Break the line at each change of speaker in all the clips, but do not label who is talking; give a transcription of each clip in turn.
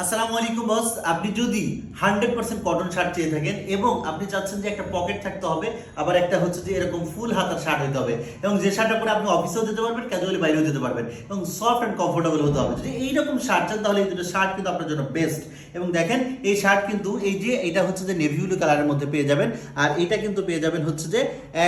আসসালামু আলাইকুম বস। আপনি যদি 100% কটন শার্ট চেয়ে থাকেন এবং আপনি চাচ্ছেন যে একটা পকেট থাকতে হবে, আবার একটা হচ্ছে যে এরকম ফুল হাতার শার্ট হতে হবে, এবং যে শার্টটা পরে আপনি অফিসেও যেতে পারবেন, ক্যাজুয়ালি বাইরেও যেতে পারবেন, এবং সফট অ্যান্ড কমফোর্টেবল হতে হবে, যদি এইরকম শার্ট চান তাহলে এই দুটো শার্ট কিন্তু আপনার জন্য বেস্ট। এবং দেখেন এই শার্ট কিন্তু এই যে এটা হচ্ছে যে নেভি ব্লু কালারের মধ্যে পেয়ে যাবেন, আর এটা কিন্তু পেয়ে যাবেন হচ্ছে যে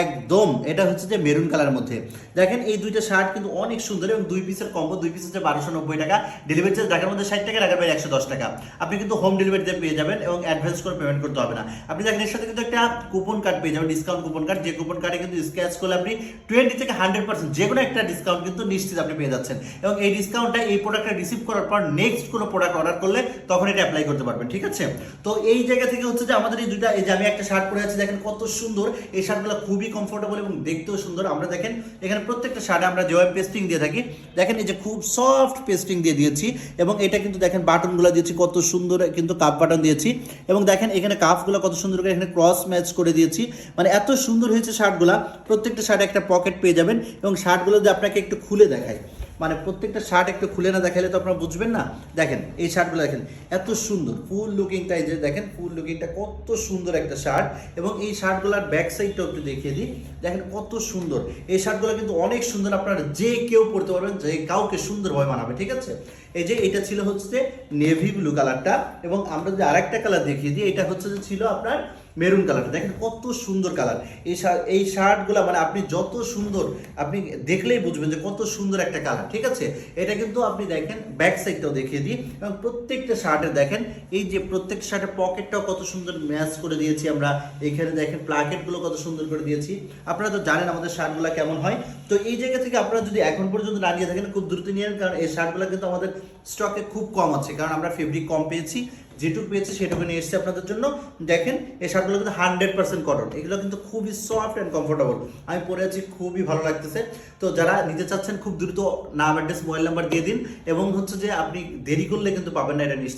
একদম এটা হচ্ছে যে মেরুন কালারের মধ্যে। দেখেন এই দুইটা শার্ট কিন্তু অনেক সুন্দর, এবং দুই পিসের কম্বো, দুই পিস হচ্ছে 1290 টাকা, ডেলিভারি চার্জ ঢাকার মধ্যে 60 টাকা, ঢাকার বাইরে 110 টাকা। আপনি কিন্তু হোম ডেলিভারিতে পেয়ে যাবেন এবং অ্যাডভান্স করে পেমেন্ট করতে হবে না। আপনি দেখেন এর সাথে কিন্তু একটা কুপন কার্ড পেয়ে যাবেন, ডিসকাউন্ট কুপন কার্ড, যে কুপন কার্ডে কিন্তু স্ক্র্যাচ করলে আপনি 20 থেকে 100% যে কোনো একটা ডিসকাউন্ট কিন্তু নিশ্চিত আপনি পেয়ে যাচ্ছেন, এবং এই ডিসকাউন্টটা এই প্রোডাক্টটা রিসিভ করার পর নেক্সট কোনো প্রোডাক্ট অর্ডার করলে তখন এটা অ্যাপ্লাই করতে পারবেন, ঠিক আছে? তো এই জায়গা থেকে হচ্ছে যে আমাদের এই দুইটা, এই যে আমি একটা শার্ট পরে আছি, দেখেন কত সুন্দর, এই শার্টগুলো খুবই কমফোর্টেবল এবং দেখতেও সুন্দর। আমরা দেখেন এখানে প্রত্যেকটা শার্টে আমরা যেভাবে পেস্টিং দিয়ে থাকি, দেখেন এই যে খুব সফট পেস্টিং দিয়ে দিয়েছি, এবং এটা কিন্তু দেখেন বাটনগুলো দিয়েছি কত সুন্দর, কিন্তু কাপ বাটন দিয়েছি, এবং দেখেন এখানে কাফগুলো কত সুন্দর করে এখানে ক্রস ম্যাচ করে দিয়েছি, মানে এত সুন্দর হয়েছে শার্টগুলা। প্রত্যেকটা শার্টে একটা পকেট পেয়ে যাবেন, এবং শার্টগুলো যদি আপনাকে একটু খুলে দেখায়, মানে প্রত্যেকটা শার্ট একটু খুলে না দেখালে তো আপনারা বুঝবেন না। দেখেন এই শার্টগুলো দেখেন এত সুন্দর, ফুল লুকিংটা, এই যে দেখেন ফুল লুকিংটা কত সুন্দর একটা শার্ট, এবং এই শার্টগুলোর ব্যাক সাইডটাও একটু দেখিয়ে দিই, দেখেন কত সুন্দর। এই শার্টগুলো কিন্তু অনেক সুন্দর, আপনারা যে কেউ পরতে পারবেন, যে কাউকে সুন্দরভাবে মানাবে, ঠিক আছে? এই যে এটা ছিল হচ্ছে নেভি ব্লু কালারটা, এবং আমরা যদি আরেকটা কালার দেখিয়ে দিই, এটা হচ্ছে যে ছিল আপনার মেরুন কালারটা, দেখেন কত সুন্দর কালার। এই শার্টগুলো মানে আপনি যত সুন্দর, আপনি দেখলেই বুঝবেন যে কত সুন্দর একটা কালার, ঠিক আছে? এটা কিন্তু আপনি দেখেন ব্যাক সাইডটাও দেখিয়ে দিই, এবং প্রত্যেকটা শার্টে দেখেন এই যে প্রত্যেকটা শার্টের পকেটটাও কত সুন্দর ম্যাচ করে দিয়েছি আমরা, এখানে দেখেন প্লাকেটগুলো কত সুন্দর করে দিয়েছি। আপনারা তো জানেন আমাদের শার্টগুলো কেমন হয়। তো এই জায়গা থেকে আপনারা যদি এখন পর্যন্ত না নিয়ে থাকেন, খুব দ্রুত নিয়ে নেন, কারণ এই শার্টগুলো কিন্তু আমাদের স্টকে খুব কম আছে, কারণ আমরা ফেব্রিক কম পেয়েছি, যেটুকু পেয়েছি সেটুকু নিয়ে এসেছি আপনাদের জন্য। দেখেন এই শার্টগুলো কিন্তু 100% কটন, এগুলো কিন্তু খুবই সফট অ্যান্ড কমফোর্টেবল। আমি পরে আছি, খুবই ভালো লাগতেছে। তো যারা নিতে চাচ্ছেন খুব দ্রুত নাম, অ্যাড্রেস, মোবাইল নাম্বার দিয়ে দিন, এবং হচ্ছে যে আপনি দেরি করলে কিন্তু পাবেন না, এটা নিশ্চিত।